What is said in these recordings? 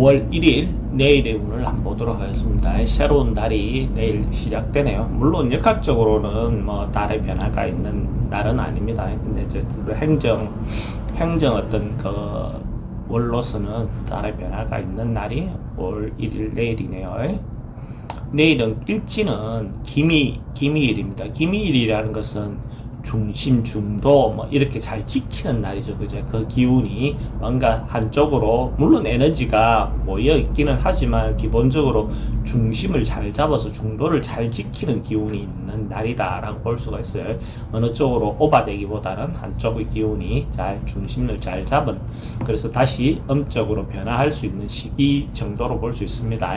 5월 1일 내일의 운을 한번 보도록 하겠습니다. 새로운 달이 내일 시작되네요. 물론 역학적으로는 뭐 달의 변화가 있는 날은 아닙니다. 근데 이제 행정 어떤 그 월로서는 달의 변화가 있는 날이 5월 1일 내일이네요. 내일은 일지는 기미일입니다. 기미일이라는 것은 중심, 중도 뭐 이렇게 잘 지키는 날이죠. 그죠? 그 기운이 뭔가 한쪽으로 물론 에너지가 모여 있기는 하지만 기본적으로 중심을 잘 잡아서 중도를 잘 지키는 기운이 있는 날이다라고 볼 수가 있어요. 어느 쪽으로 오바되기보다는 한쪽의 기운이 잘 중심을 잘 잡은, 그래서 다시 음적으로 변화할 수 있는 시기 정도로 볼 수 있습니다.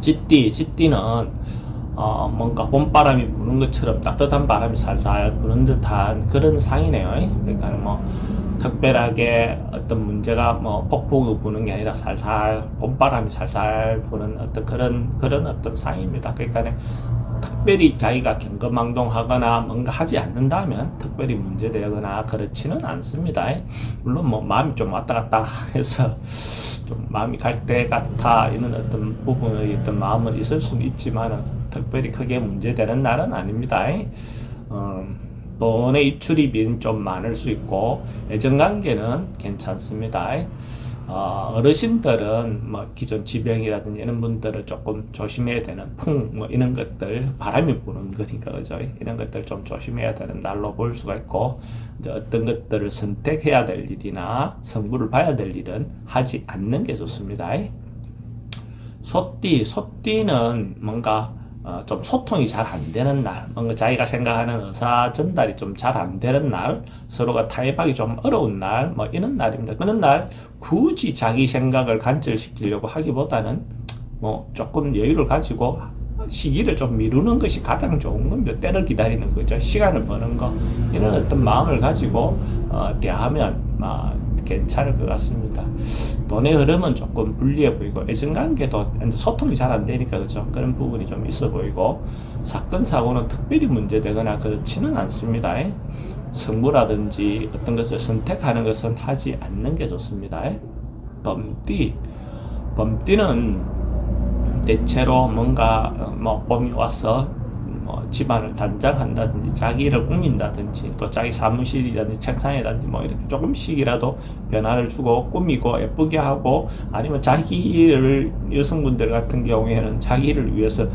쥐띠는 뭔가 봄바람이 부는 것처럼 따뜻한 바람이 살살 부는 듯한 그런 상이네요. 그러니까 뭐 특별하게 어떤 문제가 뭐 폭풍이 부는 게 아니라 살살 봄바람이 살살 부는 어떤 그런 어떤 상입니다. 그러니까 특별히 자기가 경거망동하거나 뭔가 하지 않는다면 특별히 문제되거나 그렇지는 않습니다. 물론 뭐 마음이 좀 왔다 갔다 해서 좀 마음이 갈 때 같아 이런 어떤 부분의 어떤 마음은 있을 수는 있지만은 특별히 크게 문제되는 날은 아닙니다. 돈의 입출입이 좀 많을 수 있고 애정관계는 괜찮습니다. 어르신들은 뭐 기존 지병이라든지 이런 분들은 조금 조심해야 되는 뭐 이런 것들, 바람이 부는 거니까 그죠? 이런 것들 좀 조심해야 되는 날로 볼 수가 있고, 이제 어떤 것들을 선택해야 될 일이나 성부를 봐야 될 일은 하지 않는 게 좋습니다. 소띠는 뭔가 좀 소통이 잘 안 되는 날, 뭔가 자기가 생각하는 의사 전달이 좀 잘 안 되는 날, 서로가 타협하기 좀 어려운 날, 뭐 이런 날입니다. 그런 날 굳이 자기 생각을 관철시키려고 하기보다는 뭐 조금 여유를 가지고 시기를 좀 미루는 것이 가장 좋은 겁니다. 때를 기다리는 거죠. 시간을 버는 거, 이런 어떤 마음을 가지고 대하면 괜찮을 것 같습니다. 돈의 흐름은 조금 불리해 보이고 애정관계도 소통이 잘 안 되니까 그죠? 그런 부분이 좀 있어 보이고, 사건 사고는 특별히 문제되거나 그렇지는 않습니다. 성부라든지 어떤 것을 선택하는 것은 하지 않는 게 좋습니다. 범띠는 대체로 뭔가 뭐 봄이 와서 뭐 집안을 단장한다든지 자기를 꾸민다든지 또 자기 사무실이라든지 책상이라든지 뭐 이렇게 조금씩이라도 변화를 주고 꾸미고 예쁘게 하고, 아니면 자기를, 여성분들 같은 경우에는 자기를 위해서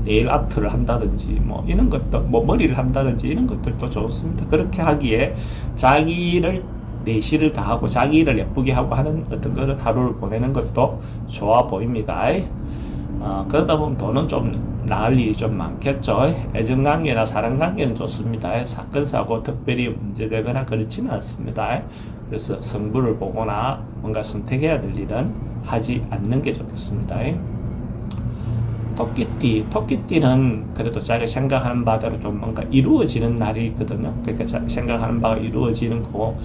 네일 아트를 한다든지 뭐 이런 것도, 뭐 머리를 한다든지 이런 것들도 좋습니다. 그렇게 하기에 자기를 내실을 다하고 자기를 예쁘게 하고 하는 어떤 그런 하루를 보내는 것도 좋아 보입니다. 그러다 보면 돈은 좀 나을 일이 좀 많겠죠. 애정관계나 사랑관계는 좋습니다. 사건 사고 특별히 문제되거나 그렇지는 않습니다. 그래서 성부를 보거나 뭔가 선택해야 될 일은 하지 않는 게 좋겠습니다. 토끼띠는 그래도 자기가 생각하는 바대로 좀 뭔가 이루어지는 날이 있거든요. 그러니까 생각하는 바가 이루어지는 거고,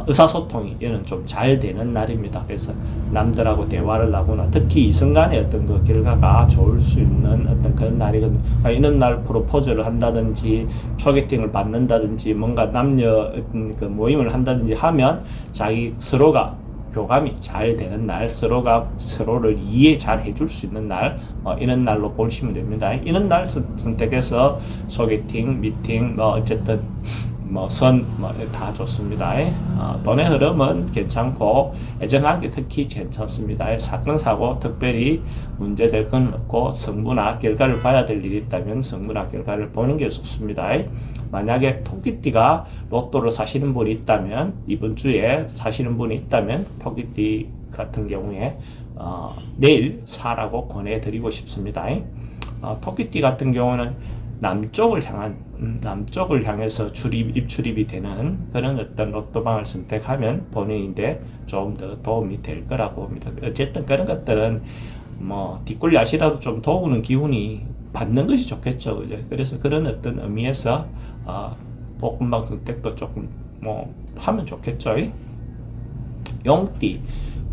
의사소통이 얘는 좀 잘 되는 날입니다. 그래서 남들하고 대화를 하거나 특히 이성 간의 어떤 그 결과가 좋을 수 있는 어떤 그런 날이거든요. 이런 날 프로포즈를 한다든지 소개팅을 받는다든지 뭔가 남녀 어떤 그 모임을 한다든지 하면 자기 서로가 교감이 잘 되는 날, 서로가 서로를 이해 잘 해줄 수 있는 날, 이런 날로 보시면 됩니다. 이런 날 선택해서 소개팅, 미팅, 어쨌든 다 좋습니다. 돈의 흐름은 괜찮고 애정관계 특히 괜찮습니다. 사건 사고 특별히 문제될 건 없고, 성부나 결과를 봐야 될 일이 있다면 성부나 결과를 보는 게 좋습니다. 만약에 토끼띠가 로또를 사시는 분이 있다면, 이번 주에 사시는 분이 있다면 토끼띠 같은 경우에 내일 사라고 권해드리고 싶습니다. 토끼띠 같은 경우는 남쪽을 향해서 입출입이 되는 그런 어떤 로또방을 선택하면 본인인데 좀 더 도움이 될 거라고 봅니다. 어쨌든 그런 것들은 뭐 뒷골야시라도 좀 도우는 기운이 받는 것이 좋겠죠. 그죠? 그래서 그런 어떤 의미에서 볶음방 선택도 조금 하면 좋겠죠.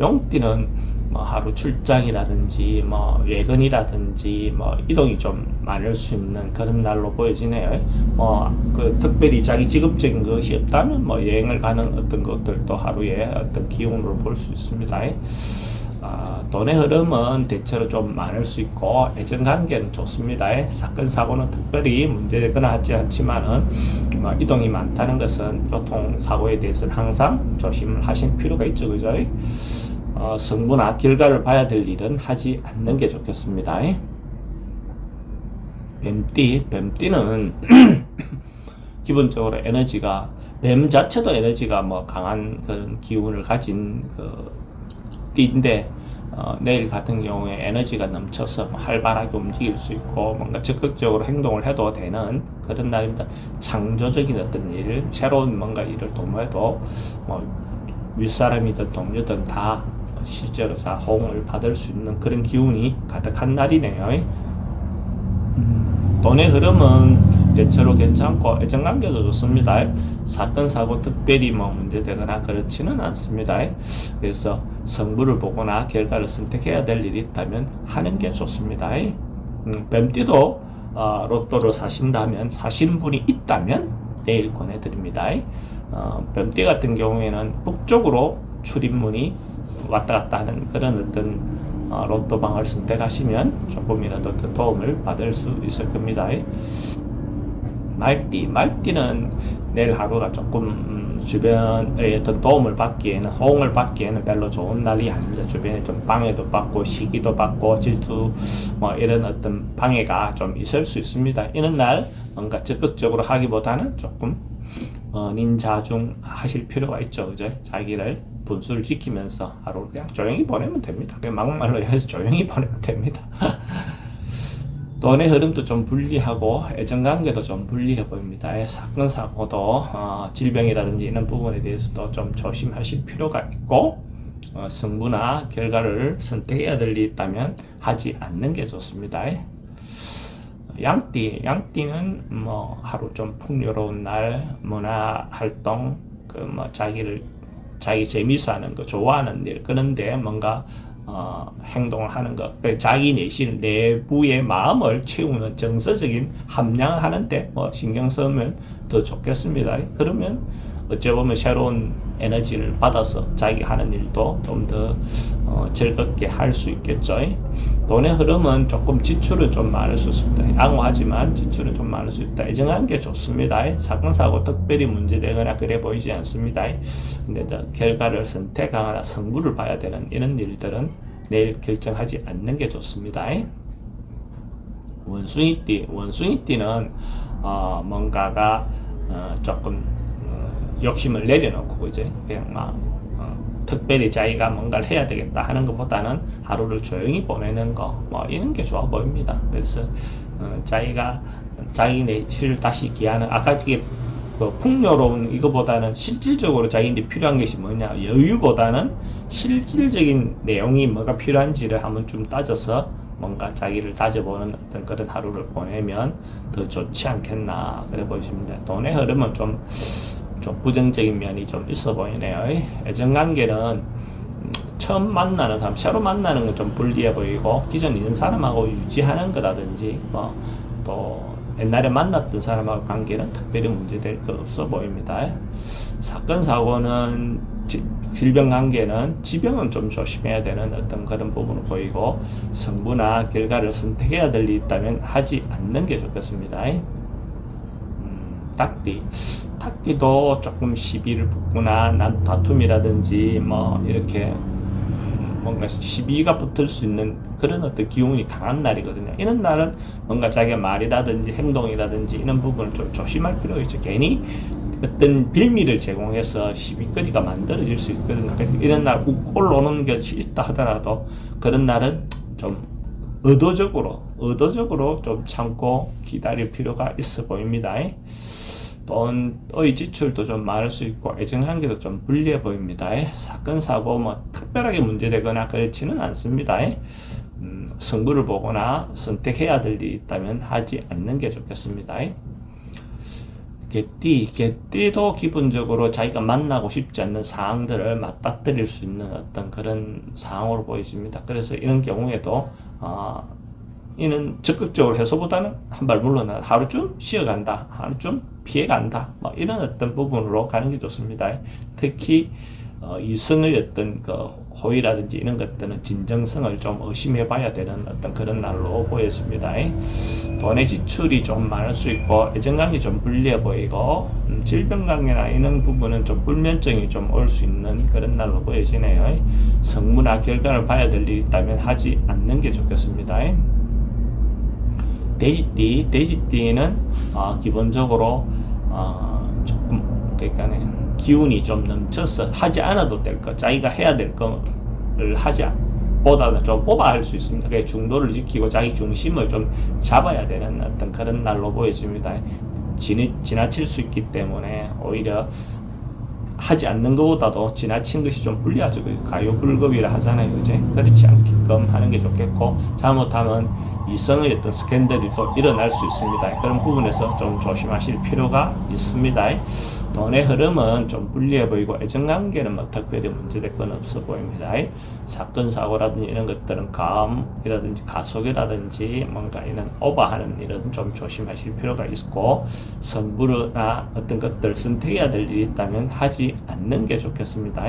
용띠는 뭐 하루 출장이라든지 뭐 외근이라든지 뭐 이동이 좀 많을 수 있는 그런 날로 보여지네요. 뭐 그 특별히 자기 직업적인 것이 없다면 뭐 여행을 가는 어떤 것들도 하루에 어떤 기운으로 볼 수 있습니다. 돈의 흐름은 대체로 좀 많을 수 있고 애정관계는 좋습니다. 사건 사고는 특별히 문제되거나 하지 않지만은 이동이 많다는 것은 교통사고에 대해서는 항상 조심을 하실 필요가 있죠, 그죠? 성부나 결과를 봐야 될 일은 하지 않는 게 좋겠습니다. 뱀띠는 기본적으로 에너지가, 뱀 자체도 에너지가 뭐 강한 그런 기운을 가진 그 띠인데, 내일 같은 경우에 에너지가 넘쳐서 활발하게 움직일 수 있고 뭔가 적극적으로 행동을 해도 되는 그런 날입니다. 창조적인 어떤 일, 새로운 뭔가 일을 도모해도 뭐 윗사람이든 동료든 다 실제로 다 호응을 받을 수 있는 그런 기운이 가득한 날이네요. 돈의 흐름은 대체로 괜찮고 애정관계도 좋습니다. 사건 사고 특별히 뭐 문제되거나 그렇지는 않습니다. 그래서 성부를 보거나 결과를 선택해야 될 일이 있다면 하는 게 좋습니다. 뱀띠도 로또를 사신다면, 사시는 분이 있다면 내일 권해드립니다. 뱀띠 같은 경우에는 북쪽으로 출입문이 왔다 갔다 하는 그런 어떤 로또방을 선택하시면 조금이라도 더 도움을 받을 수 있을 겁니다. 말띠는 내일 하루가 조금 주변의 어떤 도움을 받기에는, 호응을 받기에는 별로 좋은 날이 아닙니다. 주변에 좀 방해도 받고 시기도 받고 질투 뭐 이런 어떤 방해가 좀 있을 수 있습니다. 이런 날 뭔가 적극적으로 하기보다는 조금 닌자중 하실 필요가 있죠. 그죠? 자기를 분수를 지키면서 하루를 그냥 조용히 보내면 됩니다. 그냥 막말로 해서 조용히 보내면 됩니다. 돈의 흐름도 좀 불리하고 애정관계도 좀 불리해 보입니다. 사건 사고도 질병이라든지 이런 부분에 대해서도 좀 조심하실 필요가 있고 성부나 결과를 선택해야 될 일이 있다면 하지 않는 게 좋습니다. 양띠는 뭐 하루 좀 풍요로운 날, 문화 활동, 그 뭐 자기 재미있어 하는 거, 좋아하는 일, 그런데 뭔가 행동을 하는 것, 자기 내부의 마음을 채우는 정서적인 함양하는데 뭐 신경 쓰면 더 좋겠습니다. 그러면 어찌 보면 새로운 에너지를 받아서 자기 하는 일도 좀 더 즐겁게 할 수 있겠죠. 돈의 흐름은 조금 지출은 좀 많을 수 있습니다. 양호하지만 지출은 좀 많을 수 있다. 애정한 게 좋습니다. 사건 사고 특별히 문제되거나 그래 보이지 않습니다. 근데 결과를 선택하거나 성부를 봐야 되는 이런 일들은 내일 결정하지 않는 게 좋습니다. 원숭이띠는 뭔가가 조금 욕심을 내려놓고 이제 그냥 막 특별히 자기가 뭔가를 해야 되겠다 하는 것보다는 하루를 조용히 보내는 거 뭐 이런 게 좋아 보입니다. 그래서 자기가 자기 내실을 다시 기하는, 아까 이게 풍요로운 이거보다는 실질적으로 자기한테 필요한 것이 뭐냐, 여유보다는 실질적인 내용이 뭐가 필요한지를 한번 좀 따져서 뭔가 자기를 다져보는 어떤 그런 하루를 보내면 더 좋지 않겠나 그래 보십니다. 돈의 흐름은 좀 부정적인 면이 좀 있어 보이네요. 애정관계는 처음 만나는 사람, 새로 만나는 건 좀 불리해 보이고 기존 있는 사람하고 유지하는 거라든지 뭐 또 옛날에 만났던 사람하고 관계는 특별히 문제될 거 없어 보입니다. 사건 사고는 질병 관계는 지병은 좀 조심해야 되는 어떤 그런 부분을 보이고 성부나 결과를 선택해야 될 일이 있다면 하지 않는 게 좋겠습니다. 닭띠도 조금 시비를 붙거나 다툼이라든지 뭐 이렇게 뭔가 시비가 붙을 수 있는 그런 어떤 기운이 강한 날이거든요. 이런 날은 뭔가 자기가 말이라든지 행동이라든지 이런 부분을 좀 조심할 필요가 있죠. 괜히 어떤 빌미를 제공해서 시비거리가 만들어질 수 있거든요. 이런 날 올라오는 것이 있다 하더라도 그런 날은 좀 의도적으로 좀 참고 기다릴 필요가 있어 보입니다. 돈의 지출도 좀 많을 수 있고 애정관계도 좀 불리해 보입니다. 사건 사고 뭐 특별하게 문제되거나 그렇지는 않습니다. 승부를 보거나 선택해야 될 일이 있다면 하지 않는 게 좋겠습니다. 개띠도 기본적으로 자기가 만나고 싶지 않는 상황들을 맞닥뜨릴 수 있는 어떤 그런 상황으로 보여집니다. 그래서 이런 경우에도 이는 적극적으로 해서보다는 한 발 물러나 하루쯤 쉬어간다, 하루쯤 피해간다, 뭐 이런 어떤 부분으로 가는 게 좋습니다. 특히 이성의 어떤 그 호의라든지 이런 것들은 진정성을 좀 의심해봐야 되는 어떤 그런 날로 보였습니다. 돈의 지출이 좀 많을 수 있고 애정관계 좀 불리해 보이고 질병관계나 이런 부분은 좀 불면증이 좀 올 수 있는 그런 날로 보여지네요. 성문화 결과를 봐야 될 일이 있다면 하지 않는 게 좋겠습니다. 돼지띠는 기본적으로 조금 그러니까 기운이 좀 넘쳐서 하지 않아도 될 것, 자기가 해야 될 거를 하지 보다는 좀 오버할 수 있습니다. 그래서 중도를 지키고 자기 중심을 좀 잡아야 되는 어떤 그런 날로 보여집니다. 지나칠 수 있기 때문에 오히려 하지 않는 것보다도 지나친 것이 좀 불리하죠. 가요불급이라 하잖아요. 그제? 그렇지 않게끔 하는 게 좋겠고, 잘못하면 이성의 어떤 스캔들이 또 일어날 수 있습니다. 그런 부분에서 좀 조심하실 필요가 있습니다. 돈의 흐름은 좀 불리해 보이고 애정관계는 뭐 특별히 문제될 건 없어 보입니다. 사건 사고라든지 이런 것들은 가음이라든지 가속이라든지 뭔가 이런 오버하는 일은 좀 조심하실 필요가 있고, 선불이나 어떤 것들 선택해야 될 일이 있다면 하지 않는 게 좋겠습니다.